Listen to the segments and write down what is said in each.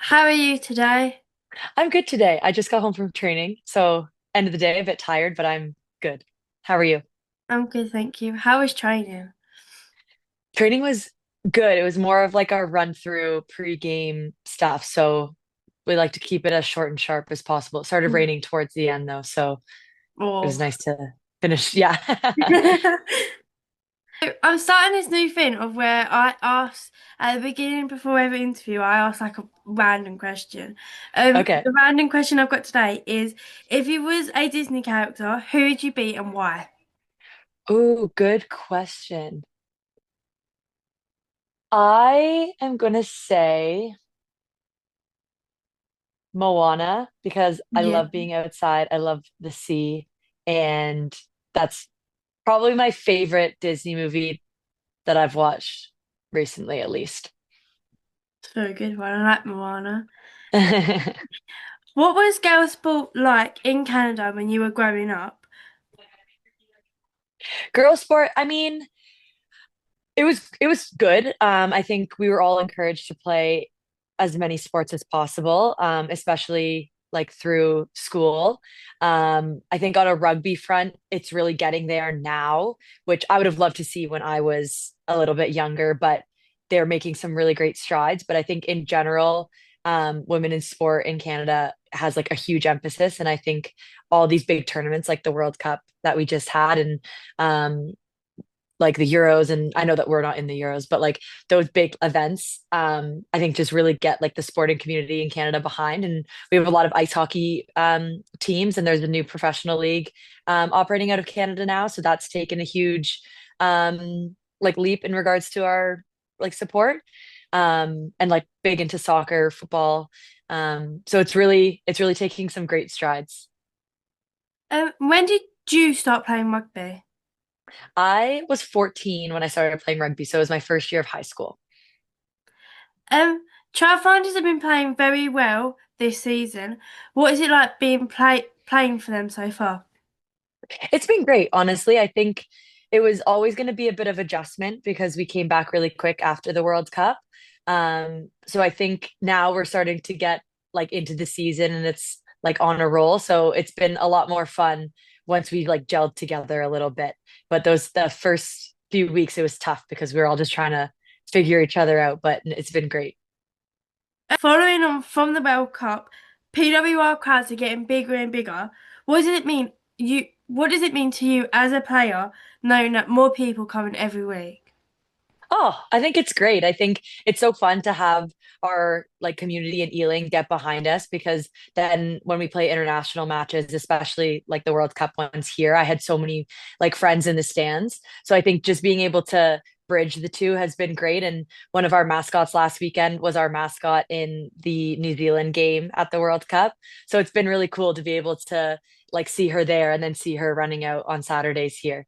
How are you today? I'm good today. I just got home from training, so end of the day, a bit tired, but I'm good. How are you? I'm good, thank you. How was training? Training was good. It was more of like a run through pre-game stuff, so we like to keep it as short and sharp as possible. It started Mm. raining towards the end though, so it was Oh. nice to finish. Yeah. I'm starting this new thing of where I ask at the beginning before every interview, I ask like a random question. Okay. The random question I've got today is if you was a Disney character, who would you be and why? Ooh, good question. I am gonna say Moana because I Yeah. love being outside. I love the sea, and that's probably my favorite Disney movie that I've watched recently, at least. It's a very good one. I like Moana. What was girl sport like in Canada when you were growing up? Girl sport, I mean, it was good. I think we were all encouraged to play as many sports as possible, especially like through school. I think on a rugby front, it's really getting there now, which I would have loved to see when I was a little bit younger, but they're making some really great strides. But I think in general, women in sport in Canada has like a huge emphasis, and I think all these big tournaments like the World Cup that we just had and like the Euros, and I know that we're not in the Euros, but like those big events, I think just really get like the sporting community in Canada behind. And we have a lot of ice hockey teams, and there's a new professional league operating out of Canada now. So that's taken a huge like leap in regards to our like support and like big into soccer, football. So it's really taking some great strides. When did you start playing rugby? I was 14 when I started playing rugby, so it was my first year of high school. Um, Trailfinders have been playing very well this season. What is it like being playing for them so far? It's been great, honestly. I think it was always going to be a bit of adjustment because we came back really quick after the World Cup. So I think now we're starting to get like into the season and it's like on a roll. So it's been a lot more fun once we like gelled together a little bit. But the first few weeks it was tough because we were all just trying to figure each other out, but it's been great. Following on from the World Cup, PWR crowds are getting bigger and bigger. What does it mean what does it mean to you as a player knowing that more people come in every week? Oh, I think it's great. I think it's so fun to have our like community in Ealing get behind us because then when we play international matches, especially like the World Cup ones here, I had so many like friends in the stands. So I think just being able to bridge the two has been great. And one of our mascots last weekend was our mascot in the New Zealand game at the World Cup. So it's been really cool to be able to like see her there and then see her running out on Saturdays here.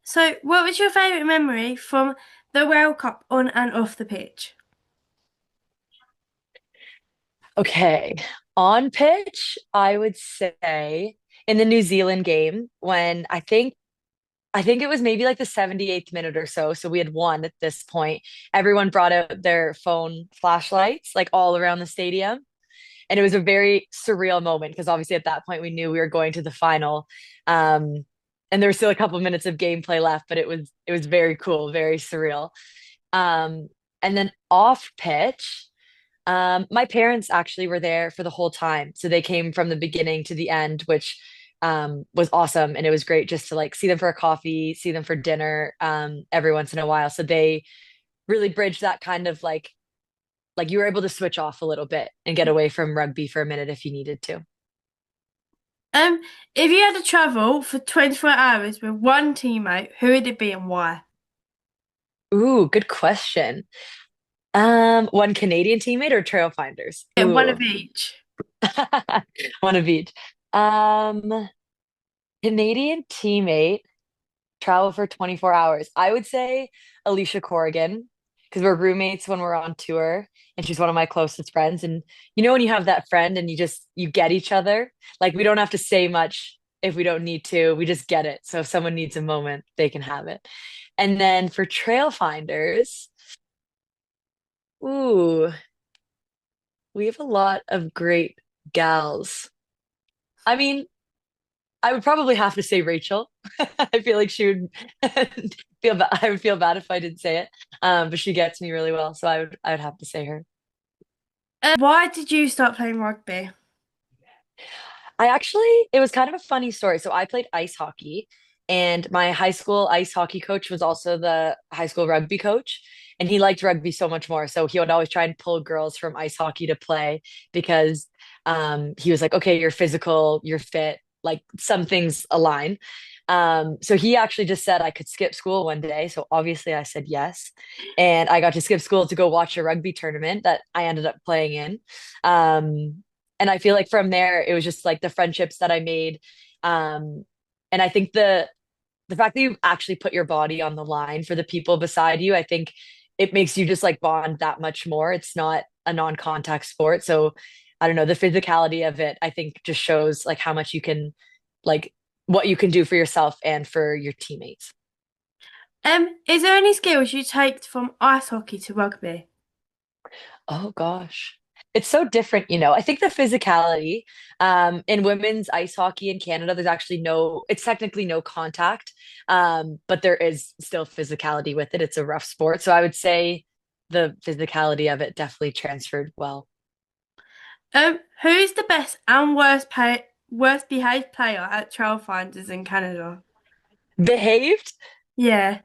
So what was your favourite memory from the World Cup on and off the pitch? Okay. On pitch, I would say in the New Zealand game when I think it was maybe like the 78th minute or so. So we had won at this point. Everyone brought out their phone flashlights like all around the stadium. And it was a very surreal moment because obviously at that point we knew we were going to the final. Um, and there was still a couple minutes of gameplay left, but it was very cool, very surreal. Um, and then off pitch. My parents actually were there for the whole time. So they came from the beginning to the end, which was awesome. And it was great just to like see them for a coffee, see them for dinner every once in a while. So they really bridged that kind of like you were able to switch off a little bit and get away from rugby for a minute if you needed to. Um, if you had to travel for 24 hours with one teammate, who would it be and why? Ooh, good question. One Canadian teammate or Trail Finders? Yeah, one Ooh, of each. one of each. Um, Canadian teammate. Travel for 24 hours. I would say Alicia Corrigan because we're roommates when we're on tour and she's one of my closest friends. And you know when you have that friend and you get each other, like we don't have to say much if we don't need to. We just get it. So if someone needs a moment, they can have it. And then for trail finders, ooh. we have a lot of great gals. I mean, I would probably have to say Rachel. I feel like she would I would feel bad if I didn't say it. But she gets me really well, so I would have to say her. Why did you start playing rugby? It was kind of a funny story. So I played ice hockey, and my high school ice hockey coach was also the high school rugby coach. And he liked rugby so much more. So he would always try and pull girls from ice hockey to play because he was like, okay, you're physical, you're fit, like some things align. So he actually just said I could skip school one day. So obviously I said yes. And I got to skip school to go watch a rugby tournament that I ended up playing in. And I feel like from there it was just like the friendships that I made. Um, and I think the fact that you actually put your body on the line for the people beside you, I think it makes you just like bond that much more. It's not a non-contact sport. So I don't know, the physicality of it, I think just shows like how much you can like what you can do for yourself and for your teammates. Is there any skills you take from ice hockey to rugby? Oh gosh. It's so different, I think the physicality in women's ice hockey in Canada, there's actually it's technically no contact, but there is still physicality with it. It's a rough sport. So I would say the physicality of it definitely transferred well. Who's the best and worst behaved player at trail finders in Canada? Behaved? Yeah.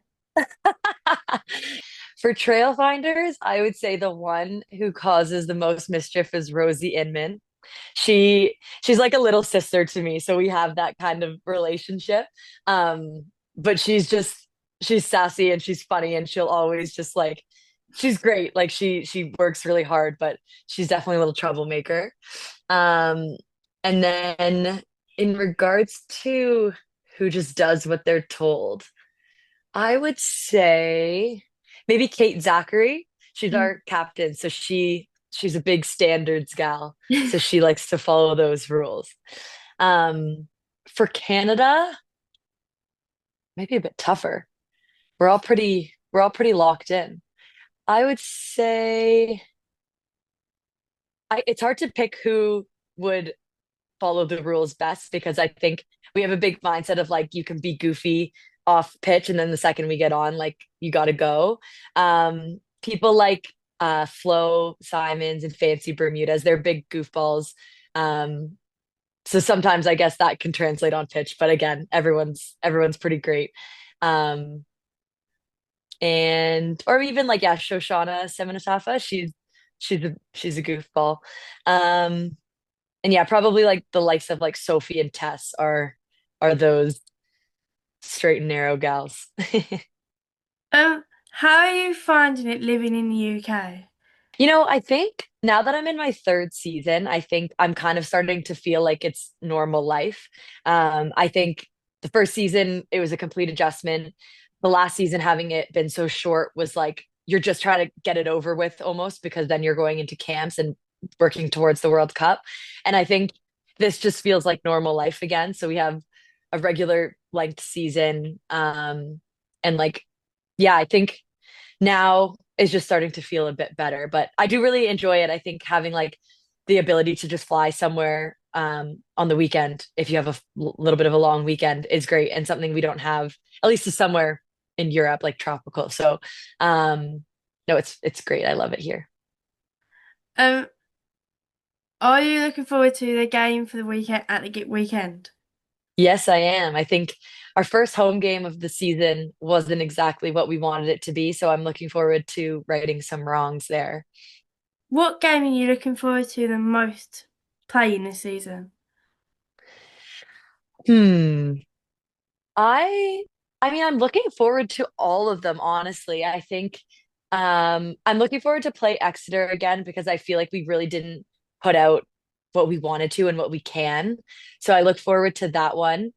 For trail finders, I would say the one who causes the most mischief is Rosie Inman. She's like a little sister to me, so we have that kind of relationship. But she's sassy and she's funny and she'll always just like she's great. Like she works really hard, but she's definitely a little troublemaker. Um, and then in regards to who just does what they're told, I would say maybe Kate Zachary. She's Mm. our captain, so she's a big standards gal, so she likes to follow those rules. Um, for Canada, maybe a bit tougher. We're all pretty locked in. I would say it's hard to pick who would follow the rules best because I think we have a big mindset of like you can be goofy off pitch and then the second we get on, like you gotta go. People like Flo Simons and Fancy Bermudez, they're big goofballs. Um, so sometimes I guess that can translate on pitch, but again, everyone's pretty great. Um, and or even like yeah, Shoshana Semenatafa, she's a goofball. Um, and yeah, probably like the likes of like Sophie and Tess are those straight and narrow gals. How are you finding it living in the UK? I think now that I'm in my third season, I think I'm kind of starting to feel like it's normal life. I think the first season it was a complete adjustment. The last season, having it been so short, was like you're just trying to get it over with almost because then you're going into camps and working towards the World Cup. And I think this just feels like normal life again. So we have a regular length season. And like, yeah, I think now is just starting to feel a bit better. But I do really enjoy it. I think having like the ability to just fly somewhere on the weekend, if you have little bit of a long weekend, is great and something we don't have, at least to somewhere in Europe, like tropical. So no, it's great. I love it here. Um, are you looking forward to the game for the weekend at the weekend? Yes, I am. I think our first home game of the season wasn't exactly what we wanted it to be, so I'm looking forward to righting some wrongs there. What game are you looking forward to the most playing this season? Hmm. I I mean I'm looking forward to all of them, honestly. I think I'm looking forward to play Exeter again because I feel like we really didn't put out what we wanted to and what we can. So I look forward to that one.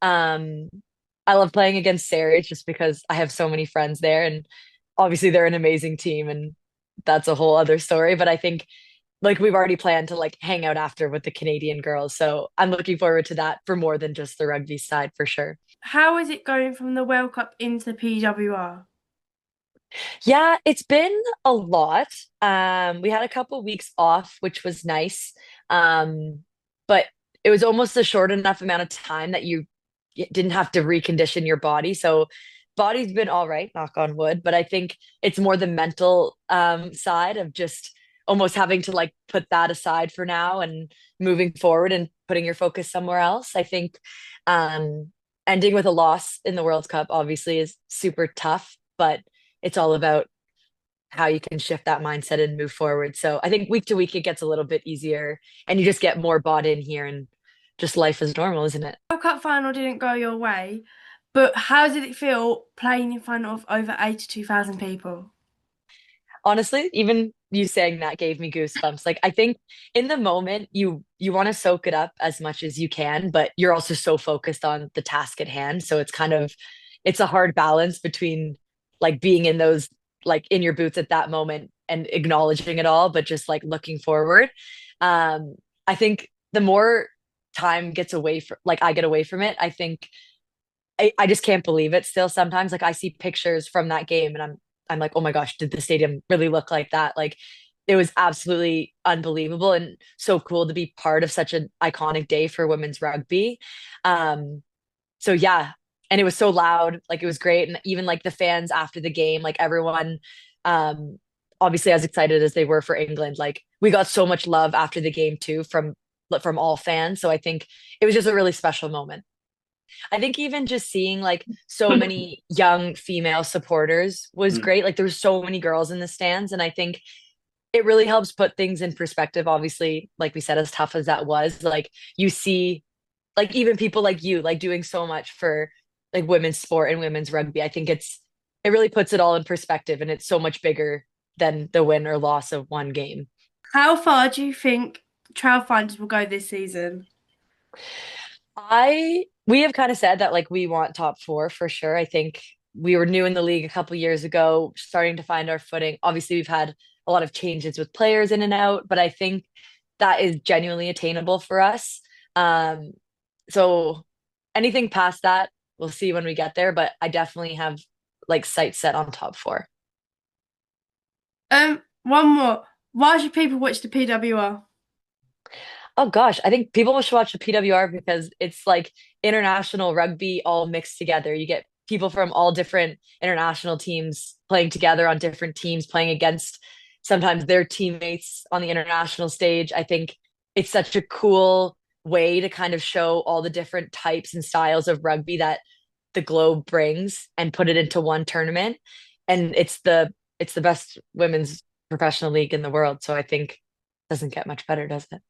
Um I love playing against Sarah just because I have so many friends there and obviously they're an amazing team and that's a whole other story. But I think like we've already planned to like hang out after with the Canadian girls. So I'm looking forward to that for more than just the rugby side for sure. How is it going from the World Cup into the PWR? Yeah, it's been a lot. We had a couple weeks off, which was nice. But it was almost a short enough amount of time that you didn't have to recondition your body. So body's been all right, knock on wood, but I think it's more the mental side of just almost having to like put that aside for now and moving forward and putting your focus somewhere else. I think um ending with a loss in the World Cup obviously is super tough, but it's all about how you can shift that mindset and move forward. So I think week to week it gets a little bit easier and you just get more bought in here and just life is normal, isn't it? World Cup final didn't go your way, but how did it feel playing in front of over 82,000 people? Honestly, even you saying that gave me goosebumps. Like I think in the moment you want to soak it up as much as you can, but you're also so focused on the task at hand. So it's kind of it's a hard balance between like being in those like in your boots at that moment and acknowledging it all, but just like looking forward. I think the more time gets away from like I get away from it, I think I just can't believe it still sometimes. Like I see pictures from that game and I'm like, oh my gosh, did the stadium really look like that? Like it was absolutely unbelievable and so cool to be part of such an iconic day for women's rugby. Um, so yeah, and it was so loud, like it was great. And even like the fans after the game, like everyone, um, obviously as excited as they were for England, like we got so much love after the game too from all fans. So I think it was just a really special moment. I think even just seeing like so many young female supporters was great. Like there was so many girls in the stands, and I think it really helps put things in perspective. Obviously, like we said, as tough as that was, like you see, like even people like you, like doing so much for like women's sport and women's rugby. I think it really puts it all in perspective, and it's so much bigger than the win or loss of one game. How far do you think Trailfinders will go this season? We have kind of said that like we want top four for sure. I think we were new in the league a couple years ago, starting to find our footing. Obviously, we've had a lot of changes with players in and out, but I think that is genuinely attainable for us. Um, so anything past that, we'll see when we get there, but I definitely have like sights set on top four. One more. Why should people watch the PWR? Oh gosh, I think people should watch the PWR because it's like international rugby all mixed together. You get people from all different international teams playing together on different teams, playing against sometimes their teammates on the international stage. I think it's such a cool way to kind of show all the different types and styles of rugby that the globe brings and put it into one tournament. And it's the best women's professional league in the world. So I think it doesn't get much better, does it?